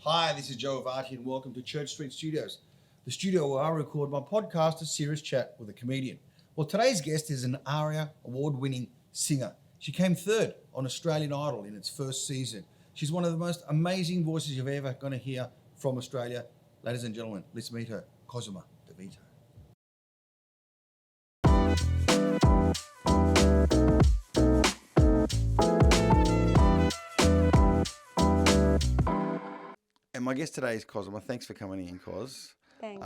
Hi, this is Joe Avati and welcome to Church Street Studios, the studio where I record my podcast, A Serious Chat with a Comedian. Well, today's guest is an ARIA award-winning singer. She came third on Australian Idol in its first season. She's one of the most amazing voices you're ever going to hear from Australia. Ladies and gentlemen, let's meet her, Cosima De Vito. And my guest today is Cosima. Thanks for coming in, Cos. Thanks.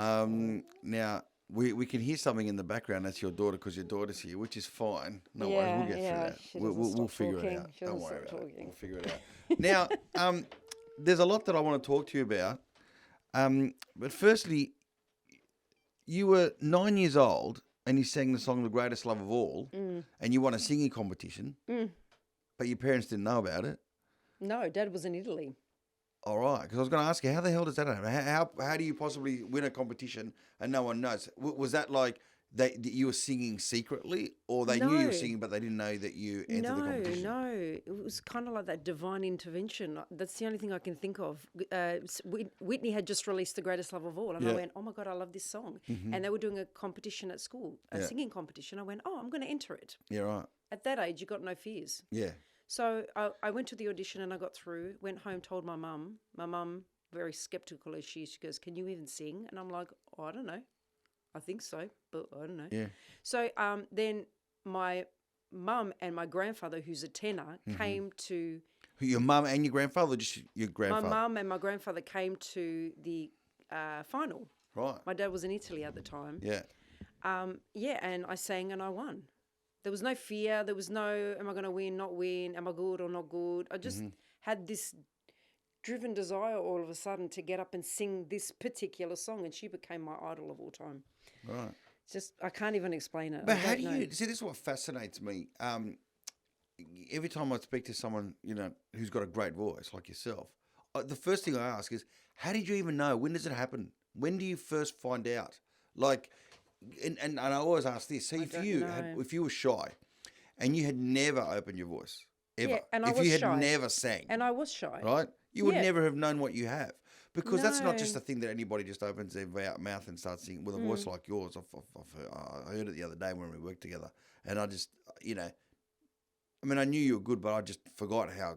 Now, we can hear something in the background. That's your daughter because your daughter's here, which is fine. No worries, we'll get through that. We'll figure it out. Don't worry about it. We'll figure it out. Now, there's a lot that I want to talk to you about. But firstly, you were 9 years old and you sang the song The Greatest Love of All and you won a singing competition, but your parents didn't know about it. No, Dad was in Italy. All right, because I was going to ask you, how the hell does that happen? How do you possibly win a competition and no one knows? Was that like that you were singing secretly, or they knew you were singing but they didn't know that you entered the competition? No, it was kind of like that divine intervention. That's the only thing I can think of. Whitney had just released The Greatest Love of All, and I went, oh my God, I love this song. And they were doing a competition at school, a singing competition. I went, oh, I'm going to enter it. Yeah, right. At that age, you got no fears. Yeah. So I went to the audition and I got through, went home, told my mum. My mum, very skeptical as she goes, can you even sing? And I'm like, oh, I don't know. I think so, but I don't know. Yeah. So then my mum and my grandfather, who's a tenor, came to... Your mum and your grandfather, or just your grandfather? My mum and my grandfather came to the final. Right. My dad was in Italy at the time. Yeah. And I sang and I won. There was no fear. There was no, am I going to win, not win? Am I good or not good? I just had this driven desire all of a sudden to get up and sing this particular song, and she became my idol of all time. Right. It's just, I can't even explain it. But how do you, see, this is what fascinates me. Every time I speak to someone, who's got a great voice like yourself, the first thing I ask is, how did you even know? When does it happen? When do you first find out? Like... And I always ask this. So if you were shy and you had never opened your voice, ever, and I if was you had shy. never sang. And I was shy. Right? You would never have known what you have. Because that's not No. just a thing that anybody just opens their mouth and starts singing with a voice like yours. I heard it the other day when we worked together. And I just, I knew you were good, but I just forgot how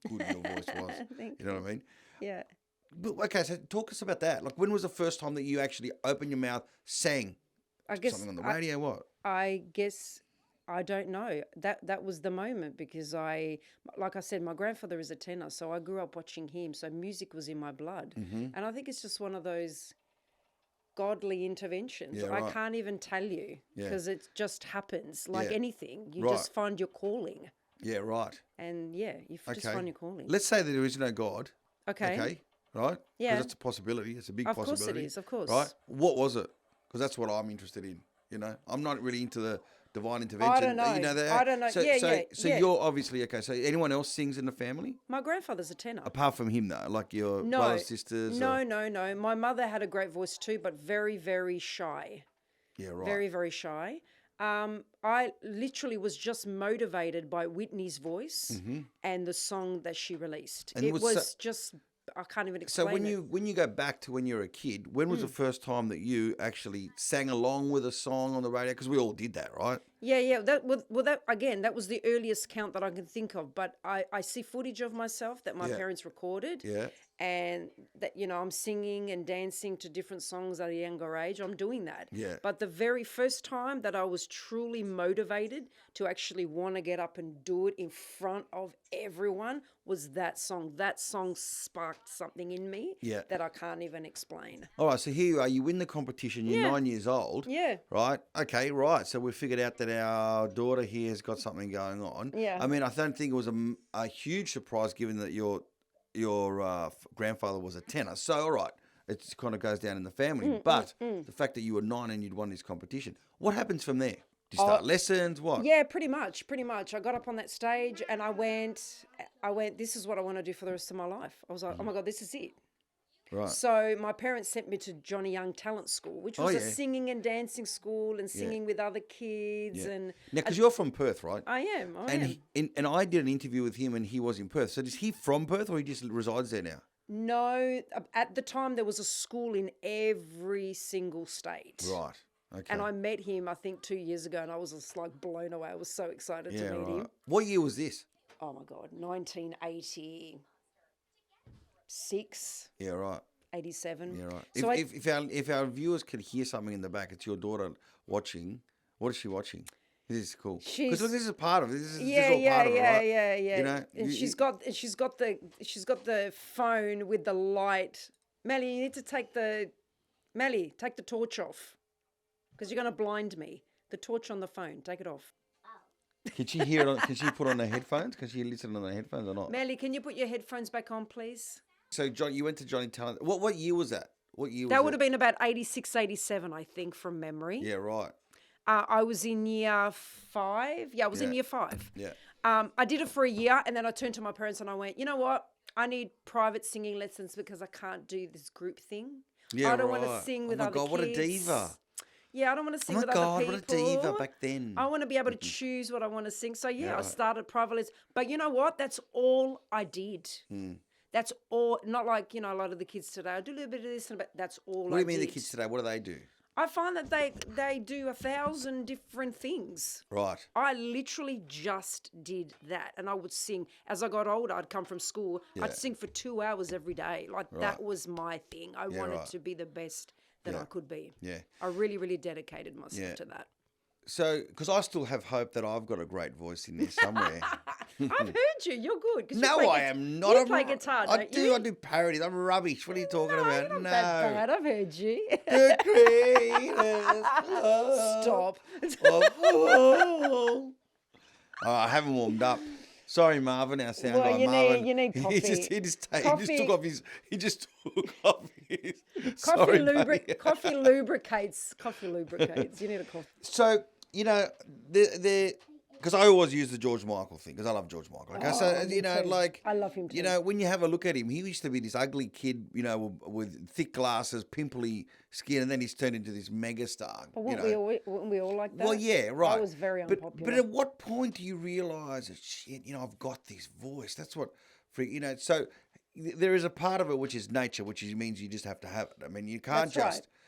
good your voice was. You know what I mean? Yeah. But, okay, so talk us about that. Like, when was the first time that you actually opened your mouth, sang something on the radio? What? I guess, I don't know. That was the moment because like I said, my grandfather is a tenor, so I grew up watching him. So music was in my blood. And I think it's just one of those godly interventions. Yeah, right. I can't even tell you because it just happens like anything. You Right. just find your calling. Yeah, right. And you just find your calling. Let's say that there is no God. Okay. Right? Yeah. Because that's a possibility. It's a big possibility. Of course it is, of course. Right? What was it? Because that's what I'm interested in. I'm not really into the divine intervention. I don't know. I don't know. So you're obviously, okay, so anyone else sings in the family? My grandfather's a tenor. Apart from him, though? Like your brothers, sisters? No. My mother had a great voice too, but very, very shy. Yeah, right. Very, very shy. I literally was just motivated by Whitney's voice and the song that she released. And it was just... I can't even explain So when you go back to when you were a kid, when was the first time that you actually sang along with a song on the radio? Because we all did that, right? Yeah. That was the earliest count that I can think of. But I see footage of myself that my parents recorded. Yeah. And that, I'm singing and dancing to different songs at a younger age. I'm doing that. Yeah. But the very first time that I was truly motivated to actually want to get up and do it in front of everyone was that song. That song sparked something in me that I can't even explain. All right, so here you are. You win the competition. You're 9 years old. Yeah. Right? Okay, right. So we figured out that our daughter here has got something going on. Yeah. I mean, I don't think it was a huge surprise given that your grandfather was a tenor. So, all right, it kind of goes down in the family. But the fact that you were 9 and you'd won this competition, what happens from there? Do you start lessons? What? Yeah, pretty much. I got up on that stage and I went, this is what I want to do for the rest of my life. I was like, oh my God, this is it. Right. So my parents sent me to Johnny Young Talent School, which was a singing and dancing school and singing with other kids. Yeah. And now, because you're from Perth, right? I am. And I did an interview with him and he was in Perth. So is he from Perth or he just resides there now? No, at the time there was a school in every single state. Right. Okay. And I met him, I think, 2 years ago, and I was just like blown away. I was so excited to meet him. What year was this? Oh my God, 1986. Yeah, right. 87. Yeah, right. So if our viewers could hear something in the back, it's your daughter watching. What is she watching? This is cool. Because this is a part of it. This is all part of it, right? Yeah. You know, and she's got the phone with the light. Melly, you need to take the torch off, because you're going to blind me. The torch on the phone, take it off. Can she hear it? Can she put on her headphones? Can she listen on the headphones or not? Melly, can you put your headphones back on, please? So, John, you went to Johnny Talent. What year was that? What year? That would have been about 86, 87, I think, from memory. Yeah, right. I was in year 5. Yeah, I was in year 5. Yeah. I did it for a year, and then I turned to my parents and I went, you know what? I need private singing lessons because I can't do this group thing. Yeah, I don't want to sing with other kids. Oh, my God, what a diva. Yeah, I don't want to sing with other people. What a diva back then. I want to be able to choose what I want to sing. So, I started private lessons. But you know what? That's all I did. That's all. Not like, a lot of the kids today. I do a little bit of this, but that's all I did. What do you mean the kids today? What do they do? I find that they do 1,000 different things. Right. I literally just did that. And I would sing. As I got older, I'd come from school. Yeah. I'd sing for 2 hours every day. That was my thing. I wanted to be the best that I could be. Yeah. I really, really dedicated myself to that. So, because I still have hope that I've got a great voice in there somewhere. I've heard you. You're good. No, I am not. You play guitar, don't you? I do parodies. I'm rubbish. What are you talking about? You're not that bad. I've heard you. The greatest Stop. I haven't warmed up. Sorry, Marvin. Our sound guy, Marvin. You need coffee. He just took off his. Coffee lubricates. Coffee lubricates. You need a coffee. So, because I always use the George Michael thing, because I love George Michael. Okay? So, I love him too. When you have a look at him, he used to be this ugly kid, with thick glasses, pimply skin, and then he's turned into this megastar. But weren't we all like that? Well, yeah, right. I was very unpopular. But at what point do you realise that, shit, I've got this voice? That's what, so there is a part of it which is nature, which means you just have to have it. I mean, you can't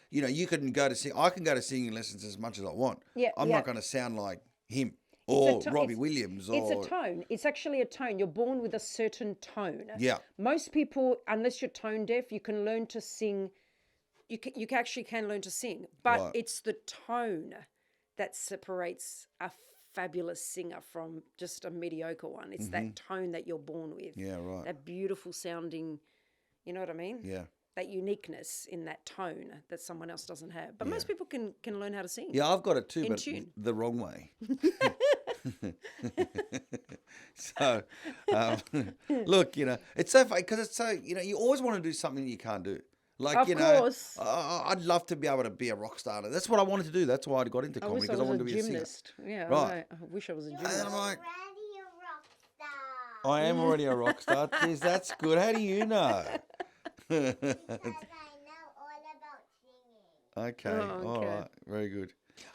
you couldn't go to sing. I can go to singing lessons as much as I want. Yeah, I'm not going to sound like him. Or Robbie Williams. It's a tone. It's actually a tone. You're born with a certain tone. Yeah. Most people, unless you're tone deaf, you can learn to sing. You actually can learn to sing. But it's the tone that separates a fabulous singer from just a mediocre one. It's that tone that you're born with. Yeah, right. That beautiful sounding, you know what I mean? Yeah. That uniqueness in that tone that someone else doesn't have. But most people can learn how to sing. Yeah, I've got it too, but the wrong way. So, look, it's so funny because it's so, you always want to do something you can't do. Like, of course. I'd love to be able to be a rock star. That's what I wanted to do. That's why I got into comedy, because I wanted to be a gymnast. Yeah, right. I wish I was a gymnast. And I'm like, I am already a rock star. Jeez, that's good. How do you know? Because I know all about singing. Okay. All right. Very good.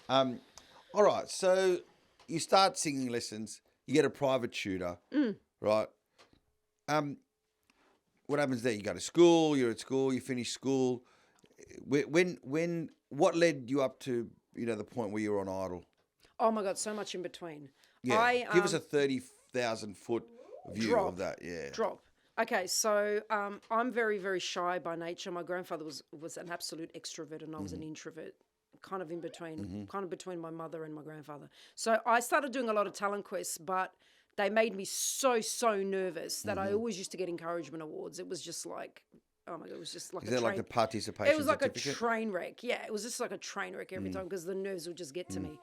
All right. So you start singing lessons. You get a private tutor, right? What happens there? You go to school. You're at school. You finish school. What led you up to the point where you were on Idol? Oh my God, so much in between. Yeah. Give us a 30,000 foot view of that. Yeah. Drop. Okay, so I'm very, very shy by nature. My grandfather was an absolute extrovert and I was an introvert, kind of in between, kind of between my mother and my grandfather. So I started doing a lot of talent quests, but they made me so nervous that I always used to get encouragement awards. It was just like, oh my God, it was just like Is that like the participation It was like certificate? A train wreck. Yeah, it was just like a train wreck every time because the nerves would just get to me.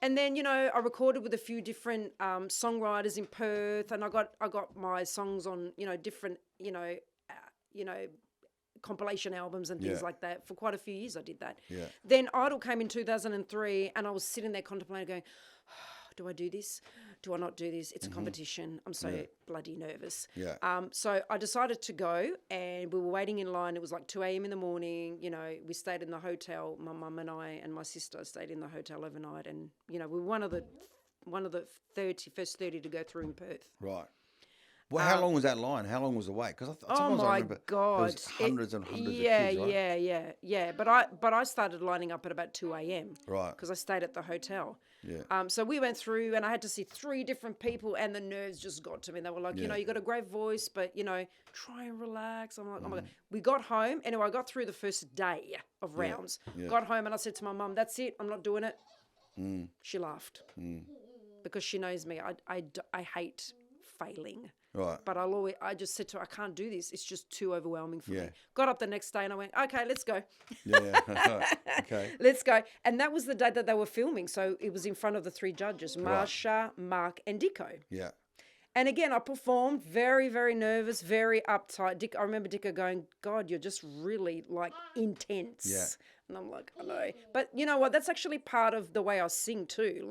And then, I recorded with a few different songwriters in Perth, and I got my songs on, different, compilation albums and things like that. For quite a few years I did that. Yeah. Then Idol came in 2003, and I was sitting there contemplating going, do I do this? Do I not do this? It's a competition. I'm so bloody nervous. Yeah. So I decided to go, and we were waiting in line. It was like 2 a.m. in the morning. We stayed in the hotel. My mum and I and my sister stayed in the hotel overnight, and we were one of the first 30 to go through in Perth. Right. Well, how long was that line? How long was the wait? Because sometimes I remember there was hundreds and hundreds of kids, right? Yeah. But I started lining up at about 2 a.m. Right. Because I stayed at the hotel. Yeah. So we went through and I had to see 3 different people and the nerves just got to me. They were like, you got a great voice, but, try and relax. I'm like, oh my God. We got home. Anyway, I got through the first day of rounds. Yeah. Got home and I said to my mum, that's it. I'm not doing it. She laughed. Because she knows me. I hate failing. Right. But I just said to her, I can't do this. It's just too overwhelming for me. Got up the next day and I went, okay, let's go. Yeah. Okay. Let's go. And that was the day that they were filming. So it was in front of the 3 judges, Marsha, Mark and Dicko. Yeah. And again, I performed very, very nervous, very uptight. I remember Dicko going, God, you're just really intense. Yeah. And I'm like, I know. But you know what? That's actually part of the way I sing too.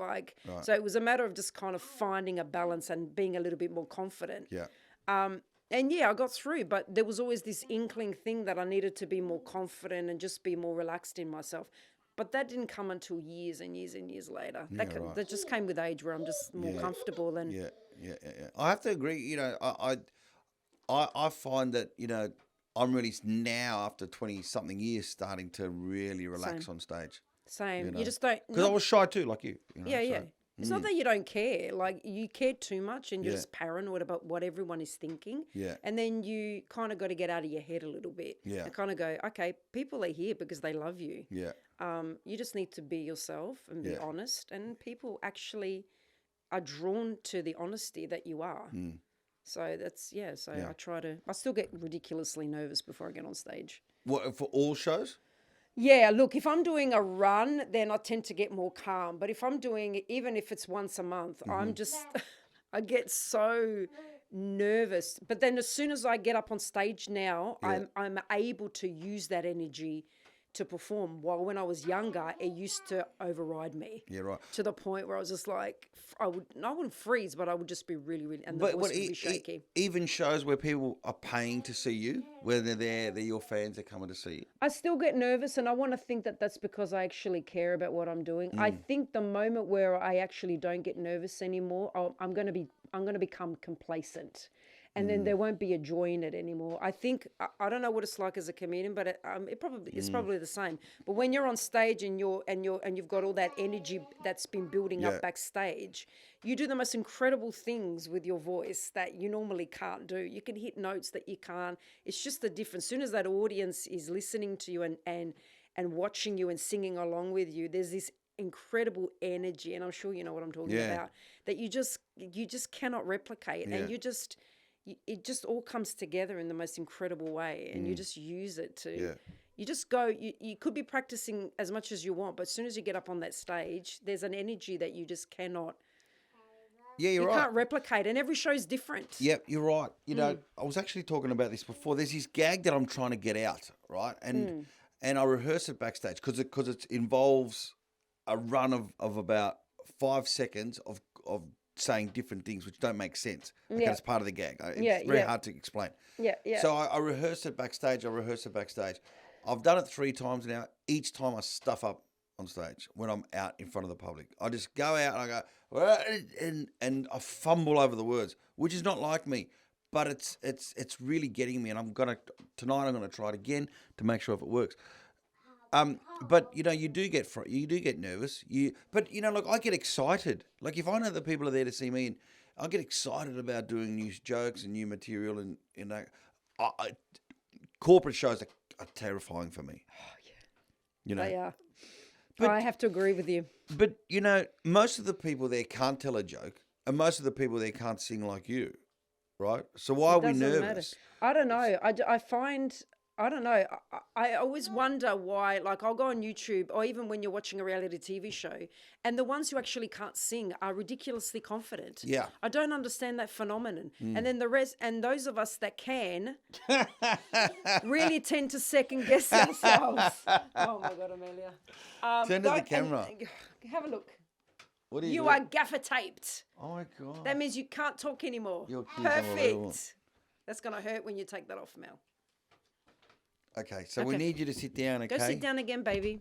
So it was a matter of just kind of finding a balance and being a little bit more confident. Yeah. And I got through, but there was always this inkling thing that I needed to be more confident and just be more relaxed in myself. But that didn't come until years and years and years later. That just came with age where I'm just more comfortable. And yeah. I have to agree. I find that, I'm really now after 20-something years starting to really relax on stage. Same. You just don't. Because I was shy too, like you. Yeah. It's not that you don't care. Like, you care too much and you're just paranoid about what everyone is thinking. Yeah. And then you kind of got to get out of your head a little bit. Yeah. And kind of go, okay, people are here because they love you. Yeah. You just need to be yourself and be honest. And people actually are drawn to the honesty that you are. So that's, I still get ridiculously nervous before I get on stage. What, for all shows? Yeah, look, if I'm doing a run, then I tend to get more calm. But if I'm doing, even if it's once a month, I'm just, I get so nervous. But then as soon as I get up on stage now, I'm able to use that energy to perform. While when I was younger, it used to override me. Yeah, right. To the point where I was just like, I wouldn't freeze, but I would just be really, really, and the voice would be shaky. Even shows where people are paying to see you, where they're your fans, they're coming to see you. I still get nervous, and I want to think that that's because I actually care about what I'm doing. I think the moment where I actually don't get nervous anymore, I'm going to become complacent. And then there won't be a joy in it anymore. I think, I don't know what it's like as a comedian, but it's probably the same. But when you're on stage and you've got all that energy that's been building up backstage, you do the most incredible things with your voice that you normally can't do. You can hit notes that you can't. It's just the difference. As soon as that audience is listening to you and watching you and singing along with you, there's this incredible energy, and I'm sure you know what I'm talking about, that you just cannot replicate, and it just all comes together in the most incredible way, and you just use it to, you just go, you could be practicing as much as you want, but as soon as you get up on that stage, there's an energy that you just cannot, you can't replicate, and every show's different. Yep, you're right. I was actually talking about this before. There's this gag that I'm trying to get out, right? And I rehearse it backstage because it involves a run of about 5 seconds of saying different things which don't make sense. That's part of the gag. It's very hard to explain. So I rehearse it backstage. I've done it 3 times now. Each time I stuff up on stage when I'm out in front of the public. I just go out and I go, and I fumble over the words, which is not like me. But it's really getting me, and tonight I'm gonna try it again to make sure if it works. But you do get nervous. Look, I get excited. Like if I know that people are there to see me, and I get excited about doing new jokes and new material, and corporate shows are terrifying for me. Oh yeah, they are. But I have to agree with you. But most of the people there can't tell a joke, and most of the people there can't sing like you, right? So why are we nervous? I don't know. I find. I don't know. I always wonder why, like I'll go on YouTube or even when you're watching a reality TV show and the ones who actually can't sing are ridiculously confident. Yeah. I don't understand that phenomenon. And then the rest, and those of us that can really tend to second guess ourselves. Oh my God, Amelia. Turn to the camera. Have a look. What are you are gaffer taped. Oh my God. That means you can't talk anymore. Perfect. That's going to hurt when you take that off, Mel. Okay, so we need you to sit down, okay? Go sit down again, baby.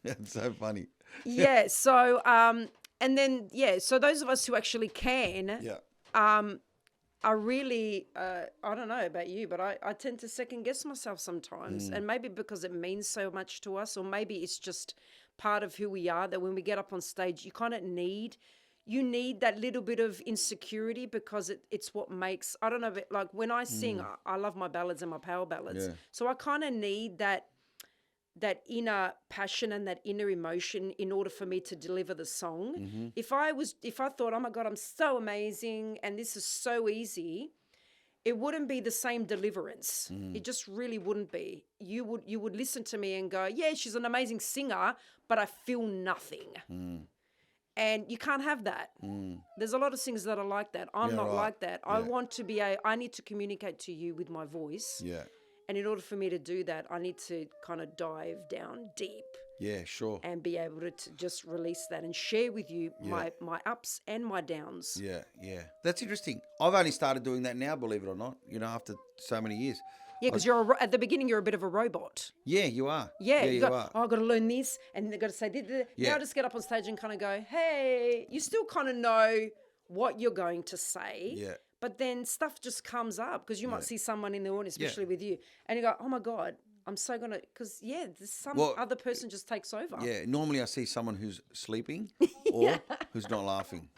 That's so funny. Yeah, so, and then, so those of us who actually can, I really, I don't know about you, but I tend to second guess myself sometimes. And maybe because it means so much to us, or maybe it's just part of who we are, that when we get up on stage, you kind of need that little bit of insecurity, because it's what makes, I don't know, but like when I sing, I love my ballads and my power ballads. Yeah. So I kind of need that inner passion and that inner emotion in order for me to deliver the song. Mm-hmm. If I thought, oh my God, I'm so amazing and this is so easy, it wouldn't be the same deliverance. It just really wouldn't be. You would listen to me and go, yeah, she's an amazing singer, but I feel nothing. And you can't have that. There's a lot of singers that are like that. I'm not like that. I want to be I need to communicate to you with my voice. Yeah. And in order for me to do that, I need to kind of dive down deep. Yeah, sure. And be able to just release that and share with you my ups and my downs. Yeah, yeah. That's interesting. I've only started doing that now, believe it or not, after so many years. Yeah, because at the beginning, you're a bit of a robot. Yeah, you are. Yeah, you are. Oh, I've got to learn this, and they've got to say this. Yeah. Now just get up on stage and kind of go, hey, you still kind of know what you're going to say. Yeah. But then stuff just comes up, because you might see someone in the audience, especially with you, and you go, oh my God, I'm so going to, because some other person just takes over. Yeah, normally I see someone who's sleeping or who's not laughing.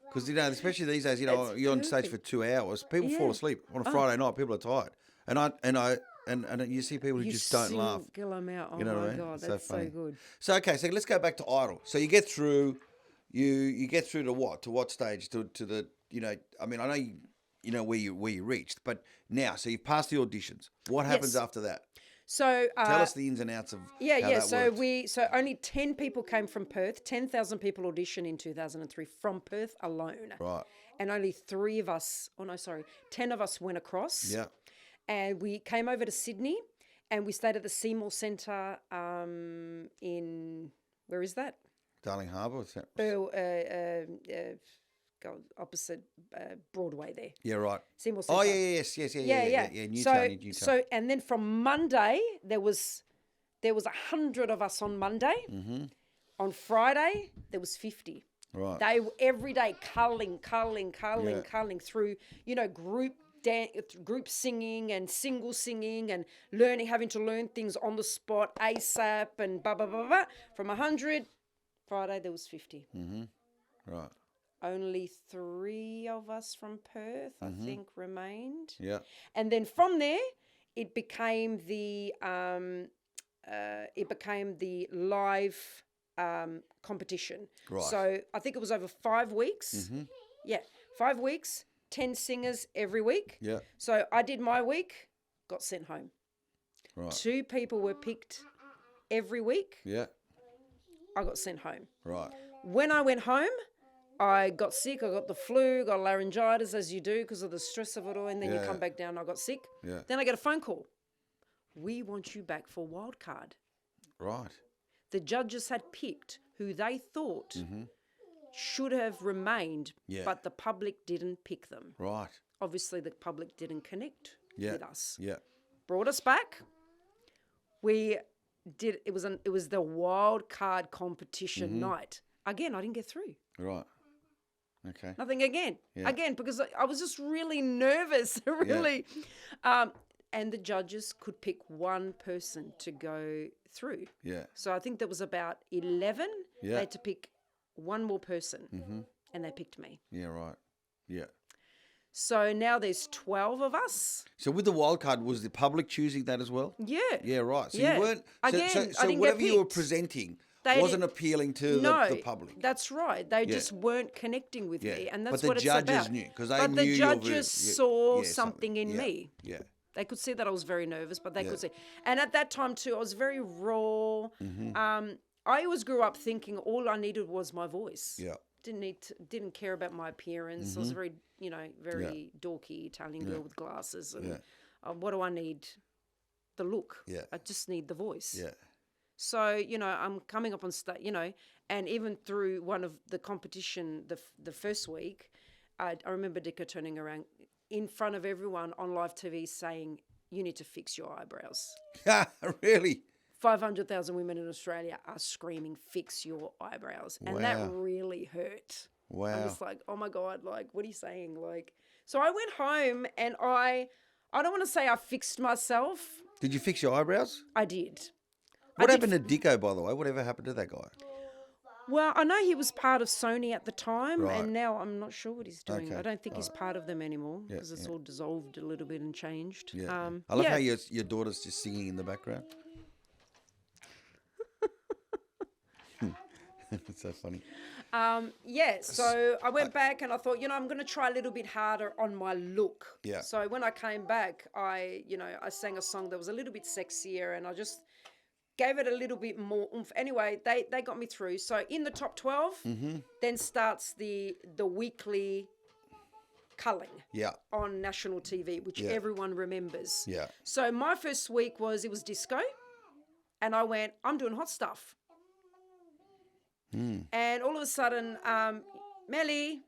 Because, especially these days, you're on stage for 2 hours, people fall asleep. On a Friday night, people are tired. And you see people who just don't laugh. Single them out. Oh you know my what I mean? God, that's so good. So, okay, so let's go back to Idol. So you get through, you get through to what? To what stage? To the, I mean, I know you know where you reached, but now, so you've passed the auditions. What happens after that? So tell us the ins and outs of how that works. So only 10 people came from Perth. 10,000 people auditioned in 2003 from Perth alone. Right. And only 10 of us went across. Yeah. And we came over to Sydney, and we stayed at the Seymour Centre in, where is that? Darling Harbour. Opposite Broadway there. Yeah, right. Seymour Centre. Oh, yes. Yeah, Newtown. So, and then from Monday, there was 100 of us on Monday. Mm-hmm. On Friday, there was 50. Right. They every day culling through, group singing and single singing and having to learn things on the spot, ASAP and blah, blah, blah, blah. From 100, Friday there was 50. Mm-hmm. Right. Only 3 of us from Perth, I think, remained. Yeah. And then from there, it became the live competition. Right. So I think it was over 5 weeks. Mm-hmm. Yeah, 5 weeks, 10 singers every week. Yeah. So I did my week, got sent home. Right. 2 people were picked every week. Yeah. I got sent home. Right. When I went home, I got sick. I got the flu, got laryngitis, as you do, because of the stress of it all. And then you come back down. I got sick. Yeah. Then I get a phone call. We want you back for wildcard. Right. The judges had picked who they thought should have remained, but the public didn't pick them. Right. Obviously, the public didn't connect with us. Yeah. Brought us back. We did. It was the wild card competition night. Again, I didn't get through. Right. Okay. Nothing again. Yeah. Again, because I was just really nervous, really. And the judges could pick one person to go through. Yeah. So I think there was about 11. Yeah. They had to pick one more person, and they picked me. Yeah, right. Yeah. So now there's 12 of us. So with the wild card, was the public choosing that as well? Yeah. Yeah, right. So Yeah. you weren't... Again, so I didn't get whatever you were picked. presenting They wasn't didn't- appealing to No, the public. that's right. They just weren't connecting with me, and that's But what the it's judges about. knew, 'cause they but knew the your judges voice. saw Yeah, something in yeah. me. Yeah. They could see that I was very nervous, but they could see. And at that time too, I was very raw. I always grew up thinking all I needed was my voice. Yeah. Didn't care about my appearance. I was very, very dorky Italian girl with glasses. And what do I need? The look. Yeah. I just need the voice. Yeah. So, I'm coming up on stage, and even through one of the competition, the first week, I remember Dicko turning around in front of everyone on live TV saying, you need to fix your eyebrows. Really? 500,000 women in Australia are screaming, fix your eyebrows. And that really hurt. Wow. I was like, oh my God, like, what are you saying? Like, So I went home and I don't want to say I fixed myself. Did you fix your eyebrows? I did. What happened to Dicko, by the way? Whatever happened to that guy? Well, I know he was part of Sony at the time, Right. and now I'm not sure what he's doing. Okay. I don't think he's part of them anymore because it's all dissolved a little bit and changed. Yeah. I love how your daughter's just singing in the background. It's so funny. So I went back and I thought, I'm going to try a little bit harder on my look. Yeah. So when I came back, I sang a song that was a little bit sexier and I just gave it a little bit more oomph. Anyway, they got me through. So in the top 12, then starts the weekly culling on national TV, which everyone remembers. Yeah. So my first week it was disco, and I went, I'm doing hot stuff. And all of a sudden, Melly,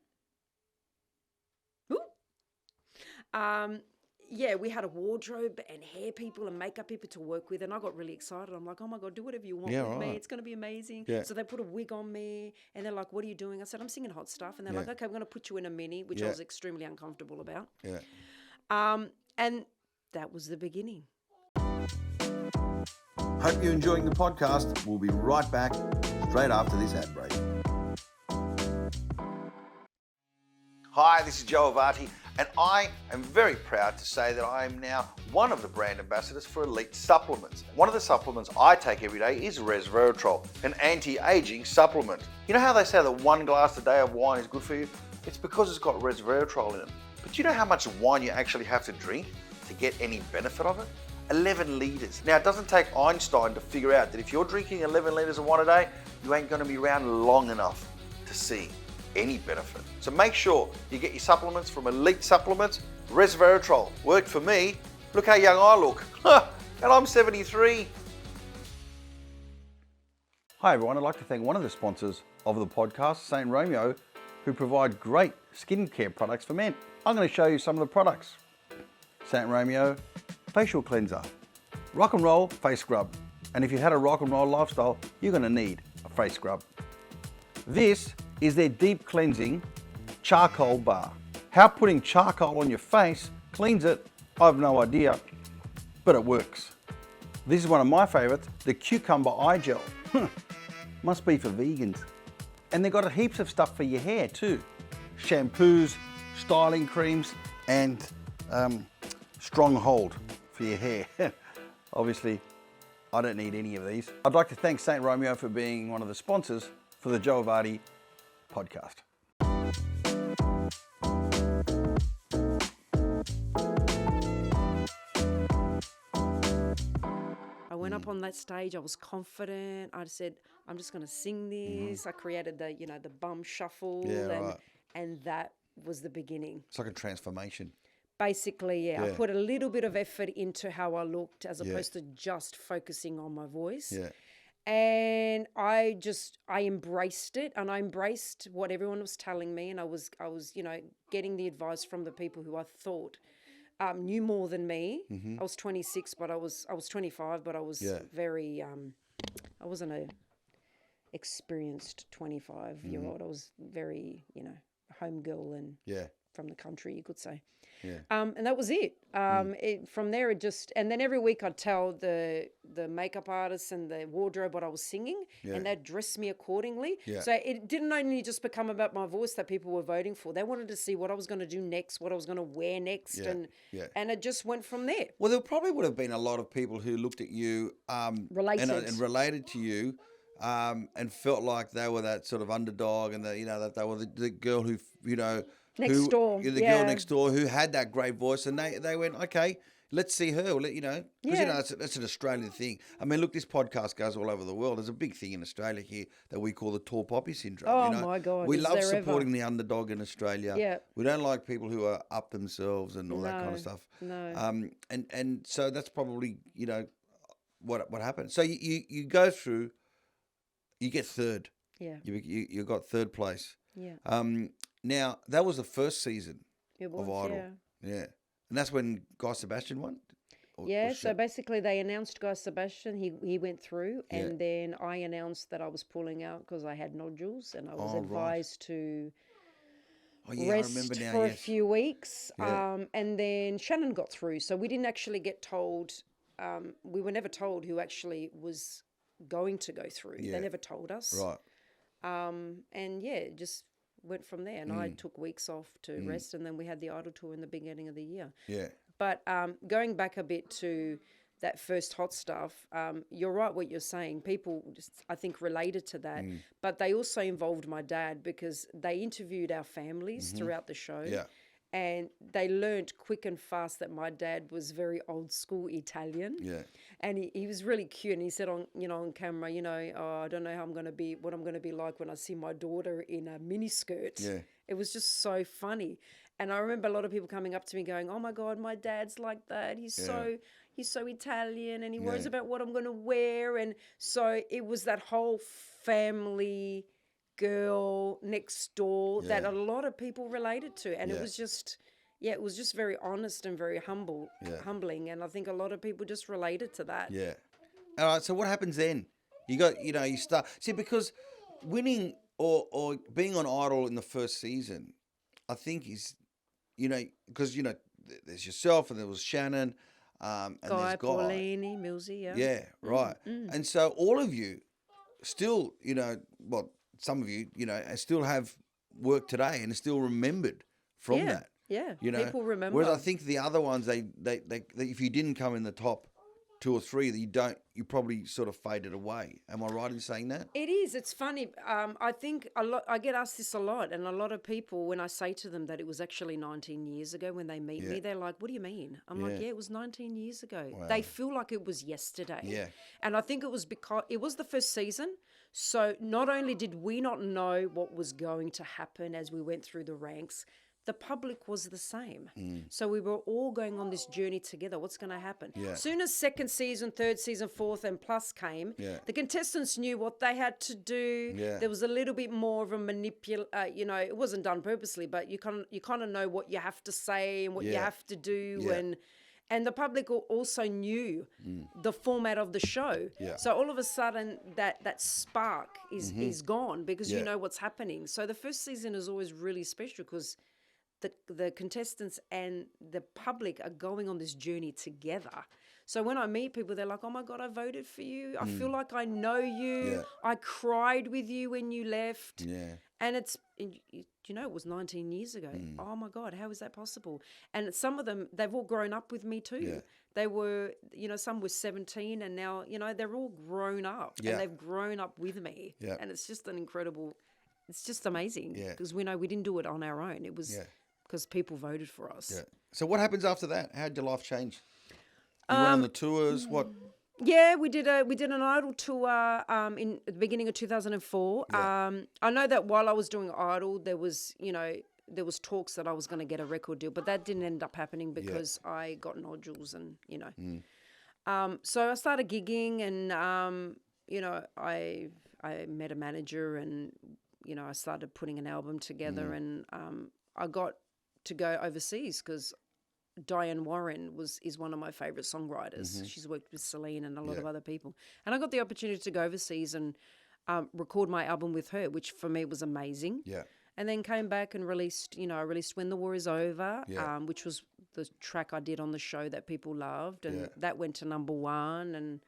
we had a wardrobe and hair people and makeup people to work with, and I got really excited. I'm like, oh my God, do whatever you want with me. It's going to be amazing. Yeah. So they put a wig on me, and they're like, what are you doing? I said, I'm singing hot stuff. And they're like, okay, we're going to put you in a mini, which I was extremely uncomfortable about. Yeah. And that was the beginning. Hope you're enjoying the podcast. We'll be right back straight after this ad break. Hi, this is Joe Avati, and I am very proud to say that I am now one of the brand ambassadors for Elite Supplements. One of the supplements I take every day is resveratrol, an anti-aging supplement. You know how they say that 1 glass a day of wine is good for you? It's because it's got resveratrol in it. But do you know how much wine you actually have to drink to get any benefit of it? 11 litres. Now, it doesn't take Einstein to figure out that if you're drinking 11 litres of wine a day, you ain't going to be around long enough to see any benefit. So make sure you get your supplements from Elite Supplements. Resveratrol worked for me. Look how young I look. And I'm 73. Hi everyone, I'd like to thank one of the sponsors of the podcast, St. Romeo, who provide great skincare products for men. I'm going to show you some of the products. St. Romeo facial cleanser, rock and roll face scrub. And if you had a rock and roll lifestyle, you're going to need a face scrub. This is their deep cleansing charcoal bar. How putting charcoal on your face cleans it, I've no idea, but it works. This is one of my favorites, the cucumber eye gel. Must be for vegans. And they've got heaps of stuff for your hair too. Shampoos, styling creams, and Stronghold for your hair. Obviously, I don't need any of these. I'd like to thank St. Romeo for being one of the sponsors for the Joe Avati podcast. I went up on that stage. I was confident. I said, I'm just going to sing this. I created the bum shuffle. And that was the beginning. It's like a transformation. Basically, I put a little bit of effort into how I looked as opposed to just focusing on my voice. Yeah. And I embraced it, and I embraced what everyone was telling me, and I was getting the advice from the people who I thought knew more than me. I was 26, but I was 25, but I was very I wasn't a experienced 25-year-old. I was very, home girl and from the country, you could say. Yeah. And that was it. From there, and then every week I'd tell the makeup artists and the wardrobe what I was singing, and they'd dress me accordingly. Yeah. So it didn't only just become about my voice that people were voting for. They wanted to see what I was going to do next, what I was going to wear next, and it just went from there. Well, there probably would have been a lot of people who looked at you and related to you. And felt like they were that sort of underdog, and that they were the girl who next door, girl next door who had that great voice, and they went, okay, let's see her. Because that's an Australian thing. I mean, look, this podcast goes all over the world. There's a big thing in Australia here that we call the tall poppy syndrome. Oh my God, we love supporting the underdog in Australia. Yeah, we don't like people who are up themselves and all that kind of stuff. No, and so that's probably what happened. So you go through. You get third. Yeah. You got third place. Yeah. Now, that was the first season of Idol. Yeah. And that's when Guy Sebastian won? So basically they announced Guy Sebastian. He went through, and then I announced that I was pulling out because I had nodules, and I was advised to rest for a few weeks. And then Shannon got through. So we didn't actually get told. We were never told who actually was going to go through. They never told us. Right. And just went from there. And I took weeks off to rest. And then we had the Idol tour in the beginning of the year. Yeah. But going back a bit to that first hot stuff, you're right what you're saying. People just, I think, related to that. But they also involved my dad because they interviewed our families throughout the show. Yeah. And they learned quick and fast that my dad was very old school Italian. Yeah. And he was really cute. And he said on camera, oh, I don't know what I'm going to be like when I see my daughter in a miniskirt. Yeah. It was just so funny. And I remember a lot of people coming up to me going, oh my God, my dad's like that. He's so Italian and he worries about what I'm going to wear. And so it was that whole family girl next door that a lot of people related to. And it was just, it was just very honest and very humbling. And I think a lot of people just related to that. Yeah. All right. So what happens then? You got, you start, see, because winning or being on Idol in the first season, I think is, because, there's yourself and there was Shannon, and Guy, Paulini, Millsy, yeah, right. And so all of you still, some of you, still have work today and are still remembered from that. Yeah, people remember. Whereas I think the other ones, they if you didn't come in the top 2 or 3, you probably sort of faded away. Am I right in saying that? It is. It's funny. I think I get asked this a lot, and a lot of people, when I say to them that it was actually 19 years ago when they meet me, they're like, "What do you mean?" I'm like, "Yeah, it was 19 years ago." Wow. They feel like it was yesterday. Yeah. And I think it was because it was the first season. So not only did we not know what was going to happen as we went through the ranks, the public was the same. So we were all going on this journey together. What's going to happen? Yeah. Soon as second season, third season, fourth and plus came, the contestants knew what they had to do. Yeah. There was a little bit more of a it wasn't done purposely, but you kind of know what you have to say and what you have to do. Yeah. And the public also knew the format of the show. Yeah. So all of a sudden that spark is gone because you know what's happening. So the first season is always really special because the contestants and the public are going on this journey together. So when I meet people, they're like, oh my God, I voted for you. I feel like I know you. Yeah. I cried with you when you left. Yeah. And it was 19 years ago. Oh my God, how is that possible? And some of them, they've all grown up with me too. Yeah. They were, some were 17 and now, they're all grown up and they've grown up with me. Yeah. And it's just it's just amazing because we know we didn't do it on our own. It was because people voted for us. Yeah. So what happens after that? How did your life change? You went on the tours, what? Yeah, we did an Idol tour in the beginning of 2004. Yeah. I know that while I was doing Idol, there was talks that I was going to get a record deal, but that didn't end up happening because I got nodules and, so I started gigging and, I met a manager and, I started putting an album together and I got to go overseas because Diane Warren is one of my favourite songwriters. She's worked with Celine and a lot of other people. And I got the opportunity to go overseas and record my album with her, which for me was amazing. Yeah. And then came back and released When the War Is Over, which was the track I did on the show that people loved. And that went to '1. And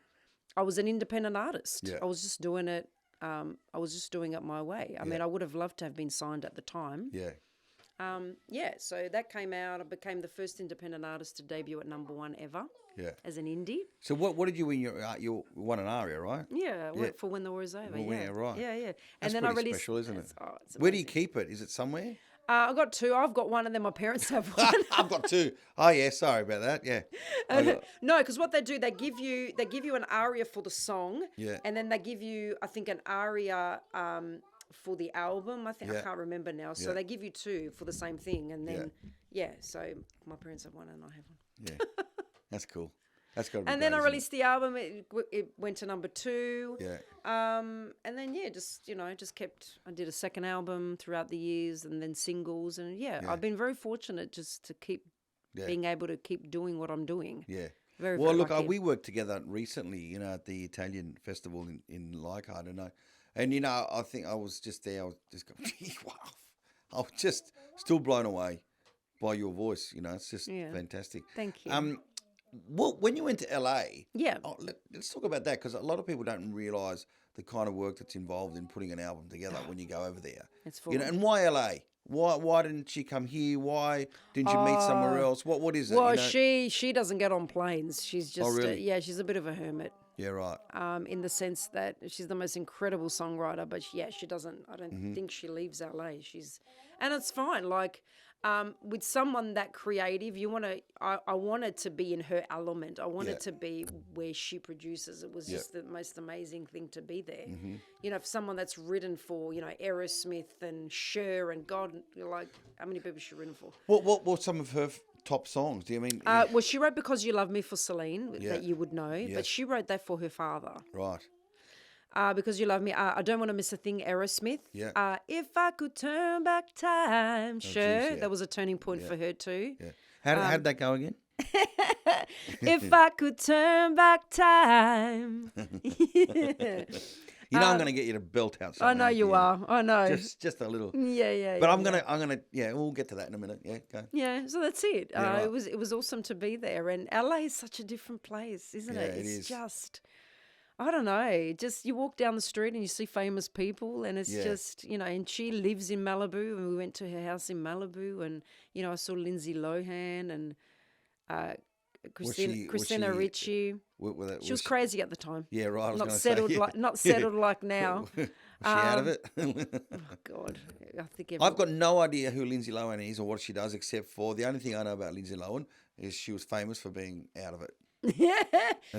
I was an independent artist. Yeah. I was just doing it. I was just doing it my way. I mean, I would have loved to have been signed at the time. Yeah. So that came out. I became the first independent artist to debut at '1 ever. Yeah. As an indie. So what did you win? You won an ARIA, right? Yeah, for When the War Is Over. Well, yeah, right. Yeah, yeah. And that's then pretty I released. Special, isn't it? Where do you keep it? Is it somewhere? I got 2. I've got 1, and then my parents have 1. I've got 2. Oh yeah, sorry about that. Yeah. No, because what they do, they give you an ARIA for the song. Yeah. And then they give you, I think, an ARIA. For the album, I think I can't remember now. So they give you 2 for the same thing, and then so my parents have 1 and I have 1. Yeah, that's cool. That's got to be. And great, then I released the album. It went to #2. Yeah. And then just kept. I did a second album throughout the years, and then singles, and I've been very fortunate just to keep being able to keep doing what I'm doing. Yeah. Very, well, very look, lucky. we worked together recently, at the Italian festival in Leichhardt, and I think I was just there. I was just going, wow, I was just still blown away by your voice. You know, it's just fantastic. Thank you. Well, when you went to LA, yeah, let's talk about that because a lot of people don't realise the kind of work that's involved in putting an album together when you go over there. it's You know, and why LA? Why didn't she come here? Why didn't you meet somewhere else? What is it? Well, you know? she doesn't get on planes. She's just really? she's a bit of a hermit. Yeah, right. In the sense that she's the most incredible songwriter, but she doesn't. I don't think she leaves LA. And it's fine. Like with someone that creative, you want to. I wanted to be in her element. I wanted to be where she produces. It was just the most amazing thing to be there. You know, for someone that's written for Aerosmith and Cher and God, like how many people she's written for? What were some of her top songs? Do you mean? Well, she wrote "Because You Love Me" for Celine, that you would know, but she wrote that for her father. Right. Because You Love Me. I Don't Want to Miss a Thing, Aerosmith. Yeah. If I Could Turn Back Time, Cher. That was a turning point for her too. Yeah. How did that go again? If I could turn back time. You know, I'm going to get you to belt out something. I know you are. I know. Just a little. Yeah. But I'm gonna. Yeah, we'll get to that in a minute. Yeah, go. Yeah, so that's it. Yeah, right. It was awesome to be there, and LA is such a different place, isn't it? It's just, I don't know. Just you walk down the street and you see famous people, and it's just And she lives in Malibu, and we went to her house in Malibu, and I saw Lindsay Lohan and Christina Ricci. She was crazy at the time. Yeah, right. Not settled like now. Was she out of it? Oh God, I think I've got no idea who Lindsay Lohan is or what she does, except for the only thing I know about Lindsay Lohan is she was famous for being out of it. Yeah,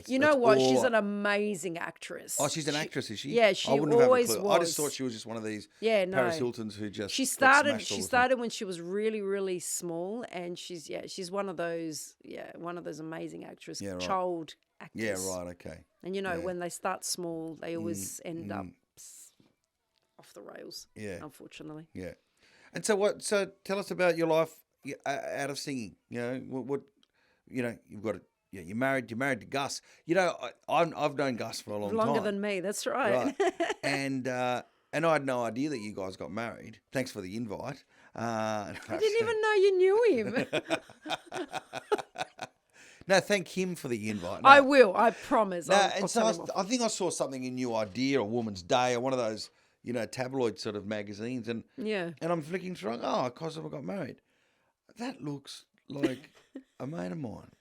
you know what? She's an amazing actress. Oh, she's an actress, is she? Yeah, she always was. I just thought she was just one of these Paris Hiltons who just She started when she was really, really small, and she's one of those amazing actresses, child actors. Yeah, right, okay. And when they start small, they always end up off the rails. Yeah, unfortunately. Yeah, and so tell us about your life out of singing. You know what you've got. Yeah, you're married to Gus. You know, I've known Gus for a long time. Longer than me, that's right. And I had no idea that you guys got married. Thanks for the invite. I didn't even know you knew him. No, thank him for the invite. No. I will, I promise. I think I saw something in New Idea or Woman's Day or one of those, tabloid sort of magazines. And I'm flicking through, Cosima got married. That looks like a mate of mine.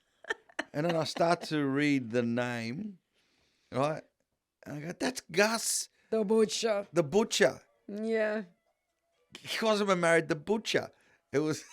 And then I start to read the name, right? And I go, that's Gus. The butcher. The butcher. Yeah. Cosima married the butcher. It was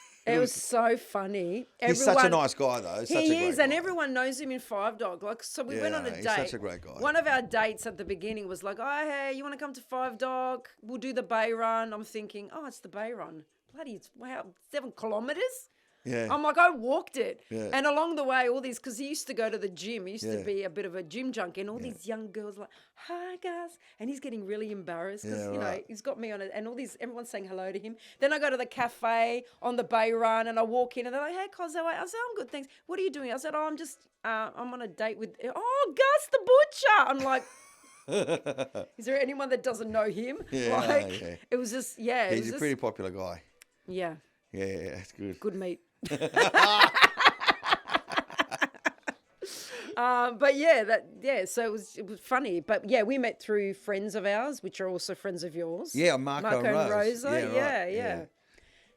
so funny. He's such a nice guy, though. He is, and everyone knows him in Five Dog. Like, so we went on a date. He's such a great guy. One of our dates at the beginning was like, oh, hey, you want to come to Five Dog? We'll do the Bay Run. I'm thinking, oh, it's the Bay Run. Bloody, wow, 7 kilometres? Yeah. I'm like, I walked it. Yeah. And along the way, all these, because he used to go to the gym. He used to be a bit of a gym junkie. And all these young girls like, hi, guys. And he's getting really embarrassed because, he's got me on it. And everyone's saying hello to him. Then I go to the cafe on the Bay Run and I walk in and they're like, hey, Cos, how are you? I said, I'm good, thanks. What are you doing? I said, I'm on a date with, Gus the butcher. I'm like, is there anyone that doesn't know him? Yeah, It was just, he's a pretty popular guy. Yeah. Yeah, it's good. Good meat. So it was funny, but we met through friends of ours, which are also friends of yours. Yeah, Marco and Rosa. Yeah.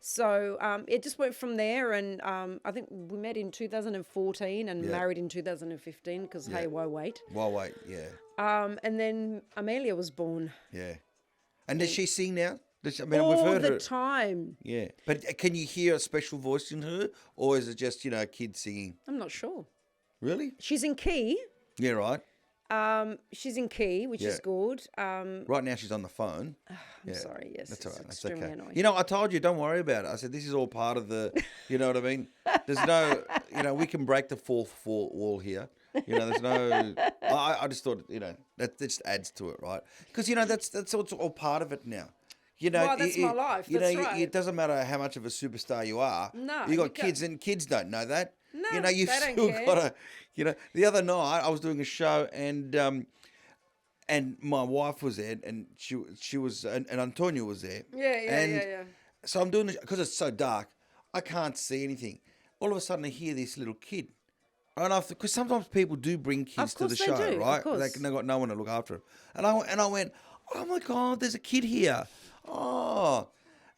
So it just went from there, and I think we met in 2014 and married in 2015 because why wait? Why wait? Yeah. And then Amelia was born. Yeah. And does she sing now? All we've heard the time. Yeah. But can you hear a special voice in her, or is it just, kids singing? I'm not sure. Really? She's in key. Yeah, right. She's in key, which is good. Right now she's on the phone. I'm sorry, yes. That's all right. That's okay. Annoying. I told you, don't worry about it. I said, this is all part of the, you know what I mean? There's no, we can break the fourth wall here. There's no, I just thought, that just adds to it, right? Because, that's all part of it now. That's my life. That's right. It doesn't matter how much of a superstar you are. No, you got kids, and kids don't know that. No, you've still got to. The other night I was doing a show, and my wife was there, and she was, and Antonia was there. Yeah. so I'm doing this because it's so dark. I can't see anything. All of a sudden, I hear this little kid. And because sometimes people do bring kids to the show, right? They've got no one to look after them. And I went, oh my God, there's a kid here. Oh.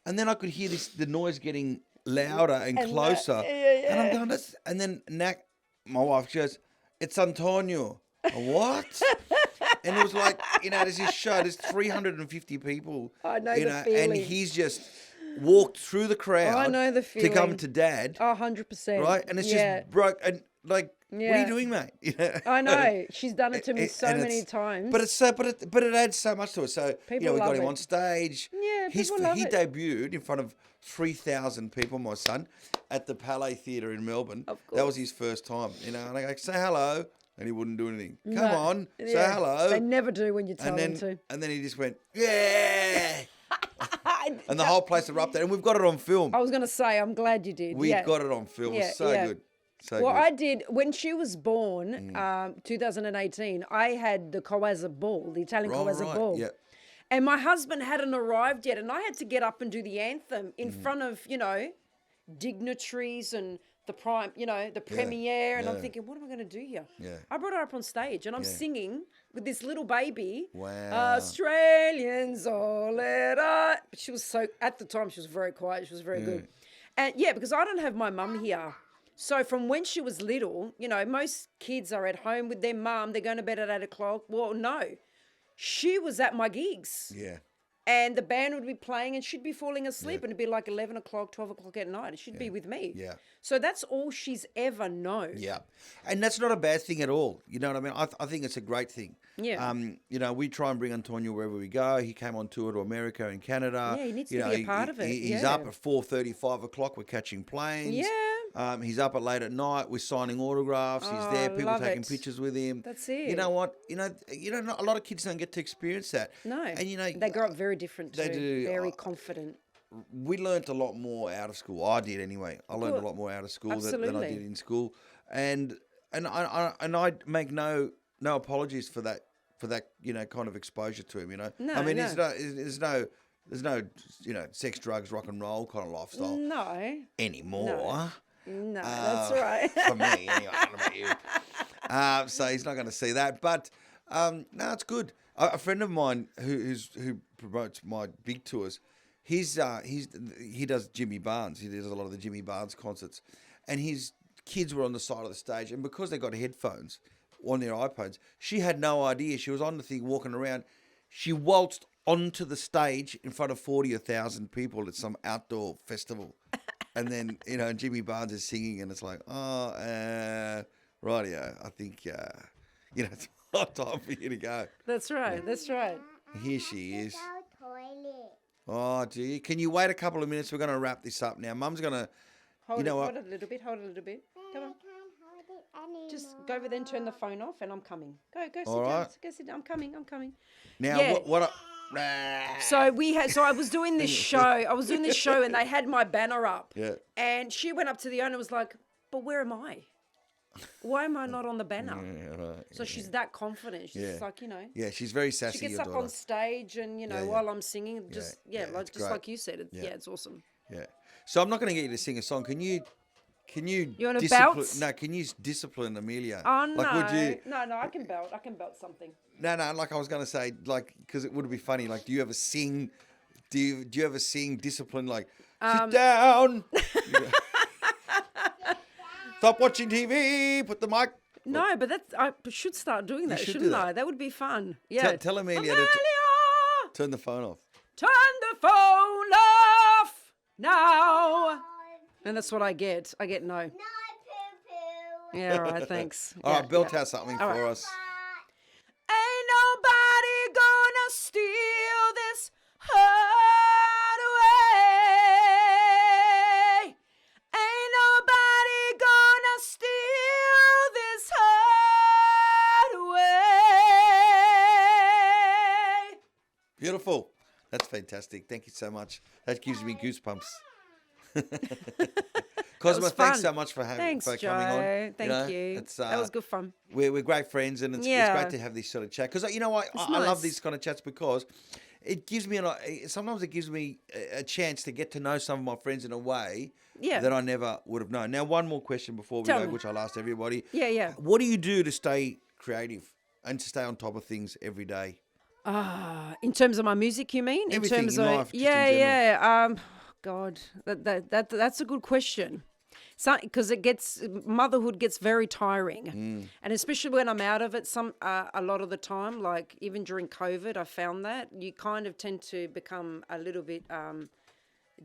And then I could hear the noise getting louder and closer. And I'm going, and then my wife, she goes, it's Antonio. What? And it was like, there's this show, there's 350 people. I know the feeling. And he's just walked through the crowd. I know the feeling. To come to Dad. 100%. Right? And it's just broke. And like, what are you doing, mate? I know. She's done it to me so many times. But it adds so much to it. So, people we got him it. On stage. Yeah, people love He it. debuted in front of 3,000 people, my son, at the Palais Theatre in Melbourne. Of course. That was his first time, and I go, say hello. And he wouldn't do anything. Come on, say hello. They never do when you tell them to. And then he just went, yeah. And the whole place erupted. And we've got it on film. I was going to say, I'm glad you did. We've got it on film. Yeah, So good. So well, good. I did, when she was born, 2018, I had the Kawasa Ball, the Italian Kawasa Ball. Yeah. And my husband hadn't arrived yet, and I had to get up and do the anthem in front of, dignitaries and the premiere, and I'm thinking, what am I going to do here? Yeah. I brought her up on stage, and I'm singing with this little baby. Wow. Australians all let us. She was at the time, she was very quiet. She was very good. And because I don't have my mum here. So from when she was little, most kids are at home with their mum. They're going to bed at 8 o'clock. Well, no. She was at my gigs. Yeah. And the band would be playing and she'd be falling asleep and it'd be like 11 o'clock, 12 o'clock at night. And she'd be with me. Yeah. So that's all she's ever known. Yeah. And that's not a bad thing at all. You know what I mean? I think it's a great thing. Yeah. We try and bring Antonio wherever we go. He came on tour to America and Canada. Yeah, he needs to be a part of it. He's up at 4:30, 5 o'clock. We're catching planes. Yeah. He's up at late at night. We're signing autographs. He's there. People taking pictures with him. That's it. You know what? A lot of kids don't get to experience that. No. And they grow up very different too. They do. Very confident. We learnt a lot more out of school. I did anyway. I learned a lot more out of school than I did in school. And I make no apologies for that kind of exposure to him. No, I mean, no. there's no sex, drugs, rock and roll kind of lifestyle. No. Anymore. No, that's right. For me, anyway. I don't know about you. So he's not going to see that. But no, it's good. A friend of mine who promotes my big tours. He does Jimmy Barnes. He does a lot of the Jimmy Barnes concerts, and his kids were on the side of the stage, and because they got headphones on their iPods, she had no idea. She was on the thing walking around. She waltzed onto the stage in front of 40 or 1,000 people at some outdoor festival, and then Jimmy Barnes is singing, and it's like, rightio. I think it's time for you to go. That's right. That's right. Here she is. Oh, gee. Can you wait a couple of minutes? We're going to wrap this up now. Mum's going to... Hold it a little bit. Hold it a little bit. Come on. Just go over there and turn the phone off and I'm coming. Go sit down. Go sit down. I'm coming. Now, what So I was doing this show. And they had my banner up. Yeah. And she went up to the owner and was like, but where am I? Why am I not on the banner? Yeah, right. So she's that confident. She's just like, Yeah, she's very sassy. She gets your up daughter. on stage and, while I'm singing, like you said, it's awesome. Yeah. So I'm not going to get you to sing a song. Can you You want to belt? No, can you discipline Amelia? Oh, no. Would you... No, I can belt. I can belt something. No, like I was going to say, because it would be funny. Like, do you ever sing? Do you ever sing discipline? Like, sit down. Stop watching TV. Put the mic. No, but I should start doing that, shouldn't I? That would be fun. Yeah. Tell Amelia to turn the phone off. Turn the phone off now. And that's what I get. I get no. No poo-poo. Yeah, all right, thanks. All right, Belt has something for us. Ain't nobody gonna steal this heart away. Ain't nobody gonna steal this heart away. Beautiful. That's fantastic. Thank you so much. That gives me goosebumps. Cosima, thanks so much for coming on. Thank you. That was good fun. We're great friends, and it's great to have this sort of chat. Because I love these kind of chats because it gives me sometimes it gives me a chance to get to know some of my friends in a way Yeah. that I never would have known. Now, one more question before we Tell go, me. which I'll ask everybody. Yeah. What do you do to stay creative and to stay on top of things every day? In terms of my music, you mean? Everything in terms in of life, just in general. God, that's a good question. Because motherhood gets very tiring, and especially when I'm out of it, a lot of the time, like even during COVID, I found that you kind of tend to become a little bit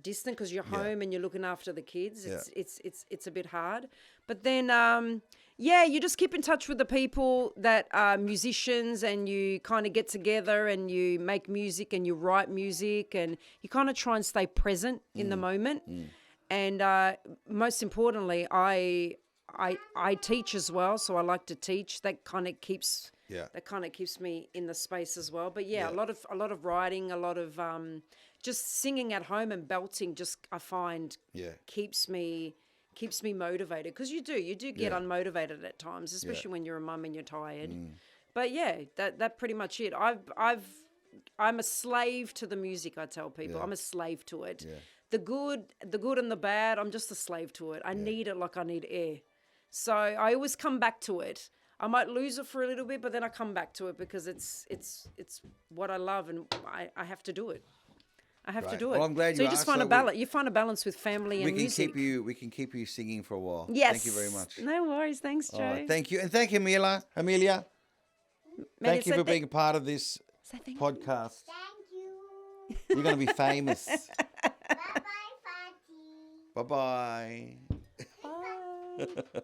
distant because you're home and you're looking after the kids. It's a bit hard, but then you just keep in touch with the people that are musicians, and you kind of get together and you make music and you write music, and you kind of try and stay present in the moment. And most importantly, I teach as well, so I like to teach. That kind of keeps me in the space as well. But a lot of writing, a lot of just singing at home and belting. Just I find keeps me motivated, because you do get unmotivated at times, especially when you're a mum and you're tired. But that pretty much it. I'm a slave to the music. I tell people I'm a slave to it. Yeah. The good and the bad, I'm just a slave to it. I need it like I need air. So I always come back to it. I might lose it for a little bit, but then I come back to it because it's what I love, and I have to do it. I have to do it. Well, I'm glad so you just asked. find a balance. You find a balance with family and music. We can keep you singing for a while. Yes. Thank you very much. No worries. Thanks, Joe. Right, thank you. And thank you, Amelia. Thank you for being a part of this podcast. Thank you. You're going to be famous. Bye-bye, Fati. Bye-bye. Bye.